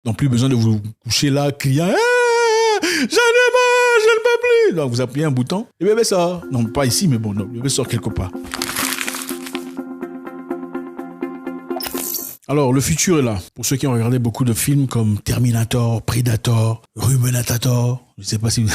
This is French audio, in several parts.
Donc plus besoin de vous coucher là, criant « J'en ai marre, je ne peux plus !» Donc vous appuyez un bouton, le bébé sort. Non, pas ici, mais bon, non, le bébé sort quelque part. Alors, le futur est là. Pour ceux qui ont regardé beaucoup de films comme Terminator, Predator, Ruminator, je ne sais pas si vous...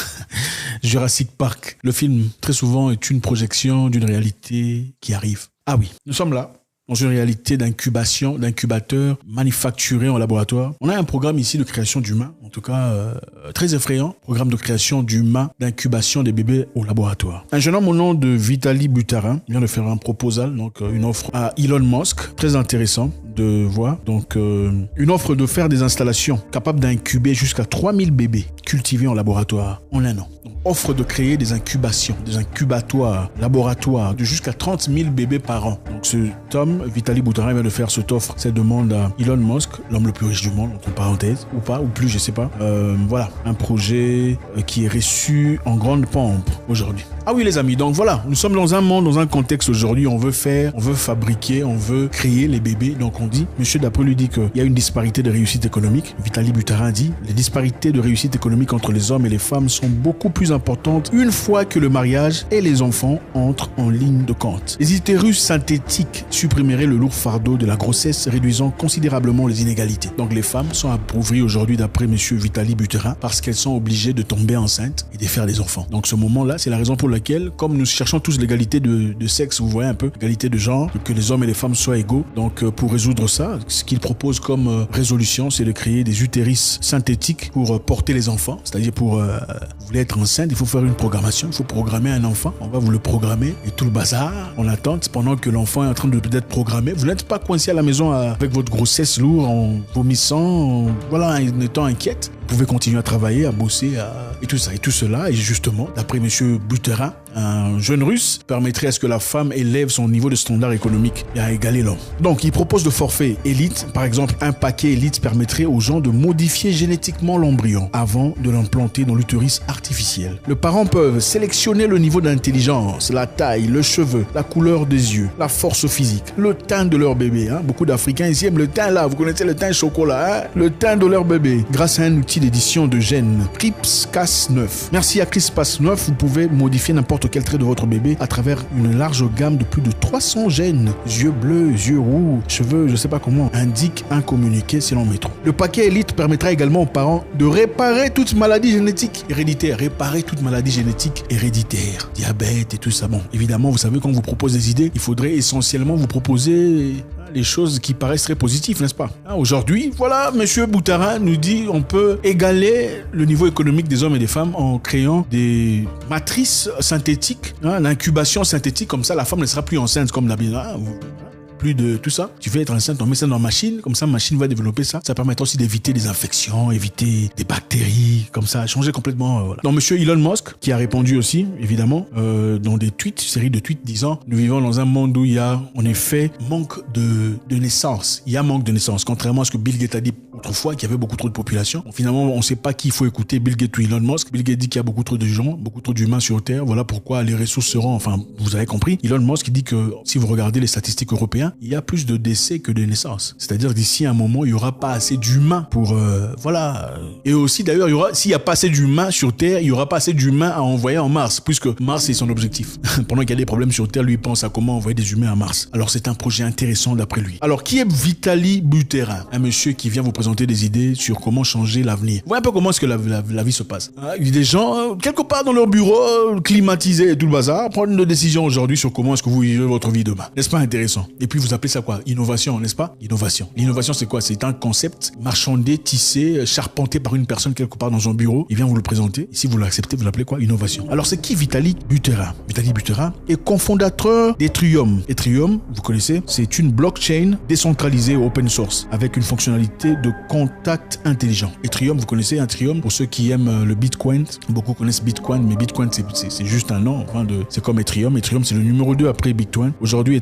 Jurassic Park. Le film, très souvent, est une projection d'une réalité qui arrive. Ah oui, nous sommes là, dans une réalité d'incubation, d'incubateur manufacturé en laboratoire. On a un programme ici de création d'humains, en tout cas très effrayant, programme de création d'humains, d'incubation des bébés au laboratoire. Un jeune homme au nom de Vitali Buterin vient de faire un proposal, donc une offre à Elon Musk, très intéressant de voir. Donc une offre de faire des installations capables d'incuber jusqu'à 3000 bébés cultivés en laboratoire en un an. Donc, offre de créer des incubations, des incubatoires, laboratoires de jusqu'à 30 000 bébés par an. Donc cet homme, Vitali Buterin, vient de faire cette offre, cette demande à Elon Musk, l'homme le plus riche du monde, entre parenthèses, ou pas, ou plus, je sais pas. Voilà, un projet qui est reçu en grande pompe aujourd'hui. Ah oui les amis, donc voilà, nous sommes dans un monde, dans un contexte aujourd'hui, on veut faire, on veut fabriquer, on veut créer les bébés. Donc on dit, monsieur Dapré lui dit qu'il y a une disparité de réussite économique. Vitali Buterin dit, les disparités de réussite économique entre les hommes et les femmes sont beaucoup plus importantes une fois que le mariage et les enfants entrent en ligne de compte. Les utérus synthétiques supprimeraient le lourd fardeau de la grossesse, réduisant considérablement les inégalités. Donc les femmes sont appauvries aujourd'hui d'après monsieur Vitali Buterin parce qu'elles sont obligées de tomber enceintes et de faire des enfants. Donc ce moment-là, c'est la raison pour laquelle, comme nous cherchons tous l'égalité de sexe, vous voyez un peu, l'égalité de genre, que les hommes et les femmes soient égaux. Donc pour résoudre ça, ce qu'il propose comme résolution, c'est de créer des utérus synthétiques pour porter les enfants. C'est-à-dire pour, vous voulez être enceinte, il faut faire une programmation, il faut programmer un enfant. On va vous le programmer et tout le bazar en attente pendant que l'enfant est en train de peut-être programmer. Vous n'êtes pas coincé à la maison avec votre grossesse lourde, en vomissant, voilà, en étant inquiète. Vous pouvez continuer à travailler, à bosser, et tout ça. Et tout cela, et justement, d'après monsieur Buterin, un jeune russe permettrait à ce que la femme élève son niveau de standard économique et à égaler l'homme. Donc, il propose de forfait élite. Par exemple, un paquet élite permettrait aux gens de modifier génétiquement l'embryon avant de l'implanter dans l'utérus artificiel. Les parents peuvent sélectionner le niveau d'intelligence, la taille, le cheveu, la couleur des yeux, la force physique, le teint de leur bébé. Beaucoup d'Africains ici aiment le teint là. Vous connaissez le teint chocolat, le teint de leur bébé. Grâce à un outil d'édition de gènes, CRISPR-Cas9. Merci à CRISPR-Cas9, vous pouvez modifier n'importe quel trait de votre bébé à travers une large gamme de plus de 300 gènes. Yeux bleus, yeux roux, cheveux, je sais pas comment, indique un communiqué selon Métro. Le paquet Elite permettra également aux parents de réparer toute maladie génétique héréditaire. Réparer toute maladie génétique héréditaire. Diabète et tout ça. Bon, évidemment, vous savez, quand on vous propose des idées, il faudrait essentiellement vous proposer les choses qui paraissent très positives, n'est-ce pas? Aujourd'hui, voilà, monsieur Buterin nous dit on peut égaler le niveau économique des hommes et des femmes en créant des matrices synthétiques, l'incubation synthétique, comme ça la femme ne sera plus enceinte comme d'habitude. Plus de tout ça. Tu veux être enceinte, on met ça dans la machine, comme ça la machine va développer ça. Ça permettra aussi d'éviter des infections, éviter des bactéries, comme ça, changer complètement. Voilà. Donc monsieur Elon Musk, qui a répondu aussi, évidemment, dans des tweets, série de tweets disant nous vivons dans un monde où il y a en effet manque de naissance. Il y a manque de naissance, contrairement à ce que Bill Gates a dit autrefois, qu'il y avait beaucoup trop de population. Donc, finalement, on ne sait pas qui il faut écouter, Bill Gates ou Elon Musk. Bill Gates dit qu'il y a beaucoup trop de gens, beaucoup trop d'humains sur Terre. Voilà pourquoi les ressources seront, enfin, vous avez compris. Elon Musk dit que si vous regardez les statistiques européennes, il y a plus de décès que de naissances. C'est-à-dire d'ici à un moment, il n'y aura pas assez d'humains pour, voilà. Et aussi, d'ailleurs, s'il n'y a pas assez d'humains sur Terre, il n'y aura pas assez d'humains à envoyer en Mars, puisque Mars est son objectif. Pendant qu'il y a des problèmes sur Terre, lui, il pense à comment envoyer des humains à Mars. Alors, c'est un projet intéressant d'après lui. Alors, qui est Vitali Buterin? Un monsieur qui vient vous présenter des idées sur comment changer l'avenir. Vous voyez un peu comment est-ce que la vie se passe. Il y a des gens, quelque part dans leur bureau, climatisés et tout le bazar, prendre une décision aujourd'hui sur comment est-ce que vous vivez votre vie demain. N'est-ce pas intéressant? Et puis, vous appelez ça quoi? Innovation, n'est-ce pas? Innovation. L'innovation, c'est quoi? C'est un concept marchandé, tissé, charpenté par une personne quelque part dans un bureau. Il vient vous le présenter. Et si vous l'acceptez, vous l'appelez quoi? Innovation. Alors, c'est qui Vitali Buterin? Vitali Buterin est cofondateur d'Ethereum. Ethereum, vous connaissez, c'est une blockchain décentralisée open source avec une fonctionnalité de contact intelligent. Ethereum, vous connaissez Ethereum pour ceux qui aiment le Bitcoin. Beaucoup connaissent Bitcoin, mais Bitcoin, c'est juste un nom. Enfin c'est comme Ethereum. Ethereum, c'est le numéro 2 après Bitcoin. Aujourd'hui,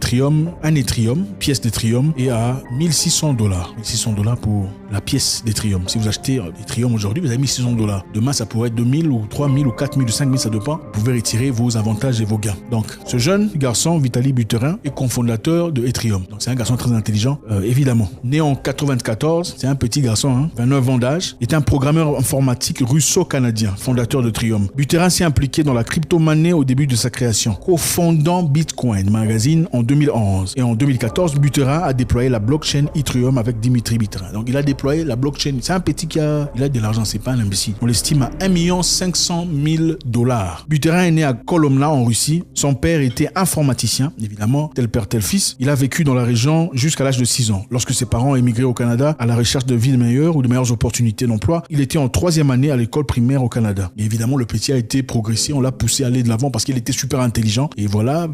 un Ethereum, pièce d'Ethereum, est à $1 600. $1 600 pour la pièce d'Ethereum. Si vous achetez Ethereum aujourd'hui, vous avez $1 600. Demain, ça pourrait être 2000 ou 3000 ou 4000 ou 5000, ça dépend. Vous pouvez retirer vos avantages et vos gains. Donc, ce jeune garçon, Vitali Buterin, est cofondateur de Ethereum. Donc, c'est un garçon très intelligent, évidemment. Né en 94, c'est un petit garçon, 29 ans d'âge, est un programmeur informatique russo-canadien, fondateur de Trium. Buterin s'est impliqué dans la crypto-monnaie au début de sa création, cofondant Bitcoin Magazine en 2011. Et en 2014, Buterin a déployé la blockchain Ethereum avec Dimitri Buterin. Donc il a déployé la blockchain. C'est un petit qui a de l'argent, c'est pas un imbécile. On l'estime à 1 500 000 $. Buterin est né à Kolomna en Russie. Son père était informaticien, évidemment, tel père, tel fils. Il a vécu dans la région jusqu'à l'âge de 6 ans. Lorsque ses parents émigraient au Canada à la recherche de vie meilleure ou de meilleures opportunités d'emploi, il était en 3e année à l'école primaire au Canada. Et évidemment, le petit a été progressé, on l'a poussé à aller de l'avant parce qu'il était super intelligent. Et voilà,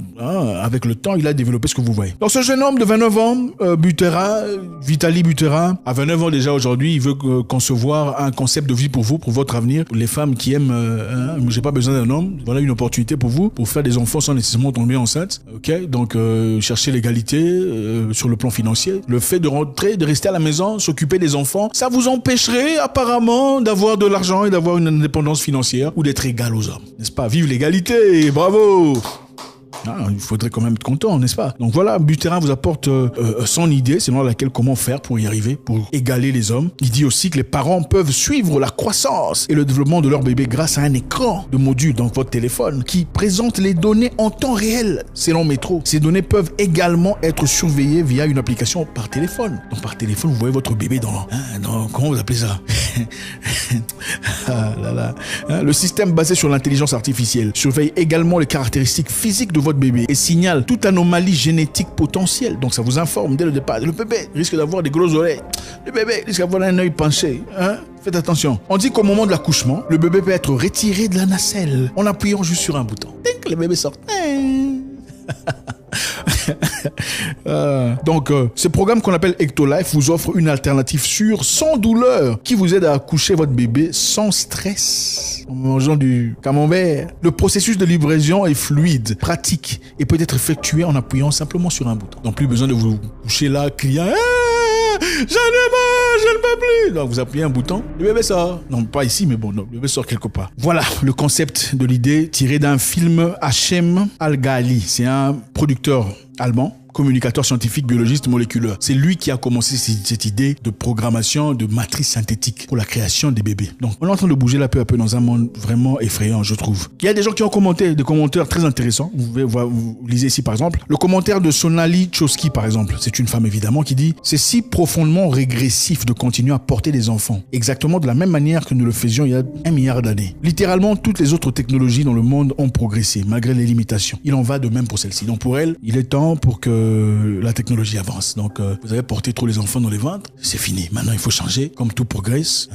avec le temps, il a développé ce que vous voyez. Donc ce jeune homme de 29 ans, Buterin, Vitali Buterin, à 29 ans déjà aujourd'hui, il veut concevoir un concept de vie pour vous, pour votre avenir. Pour les femmes qui aiment, j'ai pas besoin d'un homme, voilà une opportunité pour vous, pour faire des enfants sans nécessairement tomber enceinte. Ok, donc chercher l'égalité sur le plan financier. Le fait de rentrer, de rester à la maison, s'occuper des enfants, ça vous empêcherait apparemment d'avoir de l'argent et d'avoir une indépendance financière ou d'être égal aux hommes, n'est-ce pas? Vive l'égalité, bravo! Il faudrait quand même être content, n'est-ce pas? Donc voilà, Buterin vous apporte son idée selon laquelle comment faire pour y arriver, pour égaler les hommes. Il dit aussi que les parents peuvent suivre la croissance et le développement de leur bébé grâce à un écran de module dans votre téléphone qui présente les données en temps réel selon Métro. Ces données peuvent également être surveillées via une application par téléphone. Donc par téléphone, vous voyez votre bébé dans comment vous appelez ça? Le système basé sur l'intelligence artificielle surveille également les caractéristiques physiques de votre bébé et signale toute anomalie génétique potentielle. Donc ça vous informe dès le départ. Le bébé risque d'avoir des grosses oreilles. Le bébé risque d'avoir un œil penché. Faites attention. On dit qu'au moment de l'accouchement, le bébé peut être retiré de la nacelle en appuyant juste sur un bouton. Le bébé sort. Donc, ce programme qu'on appelle Ectolife vous offre une alternative sûre, sans douleur, qui vous aide à accoucher votre bébé sans stress, en mangeant du camembert. Le processus de livraison est fluide, pratique et peut être effectué en appuyant simplement sur un bouton. Donc, plus besoin de vous coucher là, criant « J'en ai marre, je ne peux plus !» Donc, vous appuyez un bouton, le bébé sort. Non, pas ici, mais bon, non, le bébé sort quelque part. Voilà le concept de l'idée tiré d'un film Hachem Al-Ghali. C'est un producteur allemand, communicateur scientifique, biologiste moléculaire. C'est lui qui a commencé cette idée de programmation de matrice synthétique pour la création des bébés. Donc, on est en train de bouger là peu à peu dans un monde vraiment effrayant, je trouve. Il y a des gens qui ont commenté, des commentaires très intéressants. Vous lisez ici, par exemple, le commentaire de Sonali Chosky, par exemple. C'est une femme, évidemment, qui dit « C'est si profondément régressif de continuer à porter des enfants, exactement de la même manière que nous le faisions il y a 1 milliard d'années. Littéralement, toutes les autres technologies dans le monde ont progressé, malgré les limitations. Il en va de même pour celle-ci. Donc, pour elle, il est temps pour que la technologie avance. Donc, vous avez porté trop les enfants dans les ventres, c'est fini. Maintenant, il faut changer, comme tout progresse.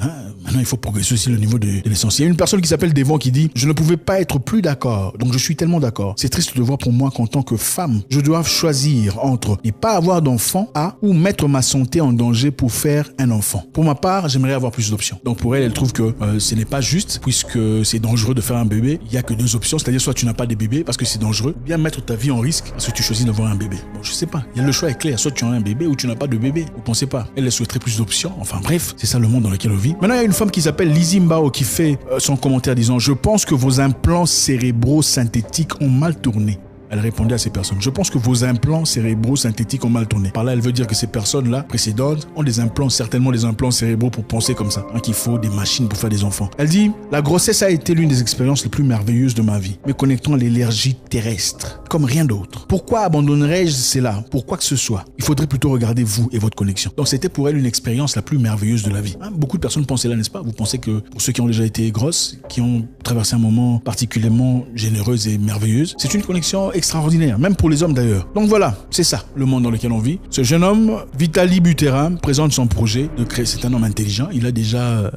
Maintenant, il faut progresser aussi le niveau de l'essence. Il y a une personne qui s'appelle Devon qui dit « Je ne pouvais pas être plus d'accord. Donc, je suis tellement d'accord. C'est triste de voir pour moi qu'en tant que femme, je dois choisir entre ne pas avoir d'enfant ou mettre ma santé en danger pour faire un enfant. Pour ma part, j'aimerais avoir plus d'options. » Donc, pour elle, elle trouve que ce n'est pas juste, puisque c'est dangereux de faire un bébé. Il n'y a que 2 options, c'est-à-dire soit tu n'as pas de bébé parce que c'est dangereux, ou bien mettre ta vie en risque parce que tu choisis d'avoir un bébé. Bon, je sais pas. Le choix est clair. Soit tu as un bébé ou tu n'as pas de bébé. Vous pensez pas? Elle souhaiterait plus d'options. Enfin bref, c'est ça le monde dans lequel on vit. Maintenant, il y a une femme qui s'appelle Lizzie Mbao qui fait son commentaire disant « Je pense que vos implants cérébraux synthétiques ont mal tourné. » Elle répondait à ces personnes. Je pense que vos implants cérébraux synthétiques ont mal tourné. Par là, elle veut dire que ces personnes-là, précédentes, ont des implants, certainement des implants cérébraux pour penser comme ça. Qu'il faut des machines pour faire des enfants. Elle dit, la grossesse a été l'une des expériences les plus merveilleuses de ma vie, me connectant à l'énergie terrestre, comme rien d'autre. Pourquoi abandonnerais-je cela? Pour quoi que ce soit? Il faudrait plutôt regarder vous et votre connexion. Donc, c'était pour elle une expérience la plus merveilleuse de la vie. Beaucoup de personnes pensaient là, n'est-ce pas? Vous pensez que pour ceux qui ont déjà été grosses, qui ont traversé un moment particulièrement généreux et merveilleux, c'est une connexion extraordinaire, même pour les hommes d'ailleurs. Donc voilà, c'est ça le monde dans lequel on vit. Ce jeune homme, Vitali Buterin, présente son projet de créer. C'est un homme intelligent, il a déjà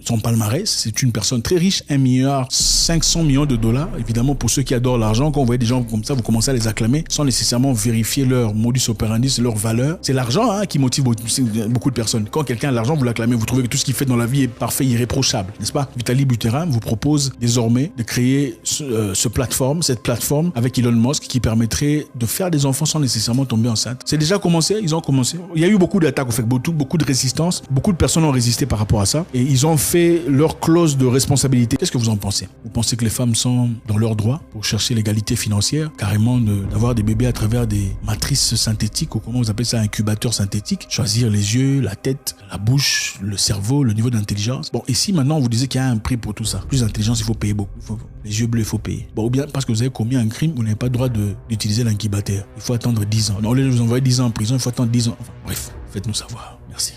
son palmarès, c'est une personne très riche, 1,5 milliard de $. Évidemment, pour ceux qui adorent l'argent, quand vous voyez des gens comme ça, vous commencez à les acclamer sans nécessairement vérifier leur modus operandi, leur valeur. C'est l'argent qui motive beaucoup de personnes. Quand quelqu'un a l'argent, vous l'acclamez, vous trouvez que tout ce qu'il fait dans la vie est parfait, irréprochable, n'est-ce pas? Vitali Buterin vous propose désormais de créer cette plateforme avec Elon Musk qui permettrait de faire des enfants sans nécessairement tomber enceinte. C'est déjà commencé, ils ont commencé. Il y a eu beaucoup d'attaques, beaucoup de résistance. Beaucoup de personnes ont résisté par rapport à ça et ils ont fait fait leur clause de responsabilité. Qu'est-ce que vous en pensez? Vous pensez que les femmes sont dans leur droit pour chercher l'égalité financière, carrément d'avoir des bébés à travers des matrices synthétiques, ou comment vous appelez ça, incubateurs synthétiques, choisir les yeux, la tête, la bouche, le cerveau, le niveau d'intelligence. Bon, ici maintenant, vous disiez qu'il y a un prix pour tout ça. Plus d'intelligence, il faut payer beaucoup. Les yeux bleus, il faut payer. Bon, ou bien parce que vous avez commis un crime, vous n'avez pas le droit d'utiliser l'incubateur. Il faut attendre 10 ans. Non, au lieu de vous envoyer 10 ans en prison, il faut attendre 10 ans. Enfin, bref, faites-nous savoir. Merci.